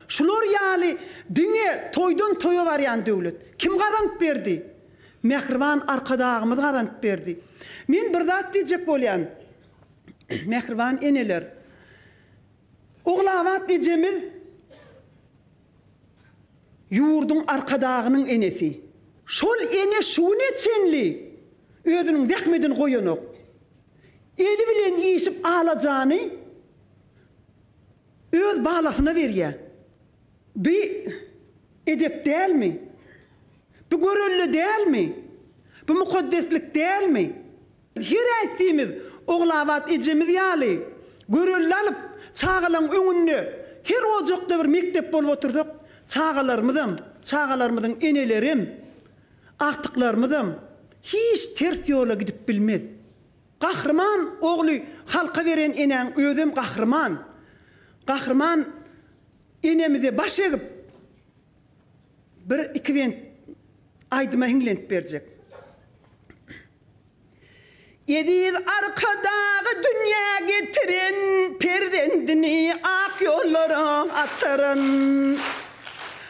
Şular ýaly diňe toýdan toýa barýan döwlet. Kim gazanyp berdi? Mehriban arkadağımız gazanyp berdi. Men bir zat diýjek bolýan. Mehriban eneler. Oglawat diýjemiz ýurdun arkadağının enesi. Şol ene şuny çenli özüniň dehmedini goýanok. Eli bilen ýeşip alajany öz balasyna berýär. Bir edep dälmi? Bu görelli dälmi? Bu mukaddeslik dälmi? Her aýtdymiz oglawat ejemiz ýaly görelli alyp çağalan öňünde her ojokda bir mektep bolup oturdyk. Çağalarymyzyň enelerim, akdyklarymyzyň hiç ters ýola gidip bilmez. Gahrman ogly halka beren eneň özüm gahrman. Gahrman enemize baş egip bir iki ben aýdyma hiňlenip berjek. Yediz arkadağı dünya getirin, perdendini ak yollara atarın.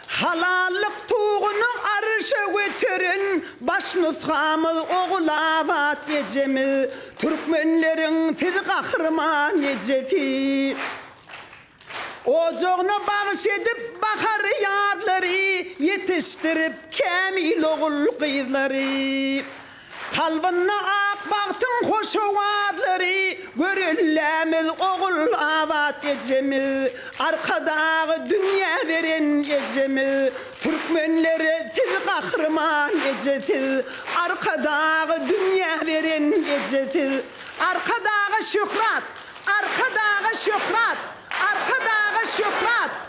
Halallık tuğunu arşa götürün, baş nuskamız oğlavat ecemiz, Türkmenlerin siz kahraman eceti. Ocoğuna bağış edip bakar yadları, yetiştirip kemil oğul kızları. Kalbına ak baktın hoş ovadları, görüllemiz oğul avat ecemiz, arkadağı dünya veren ecemiz, Türkmenlere siz kahraman ecetiz, arkadağı dünya veren ecetiz, arkadağı şöhret, arkadağı şöhret, arkadağı şöhret.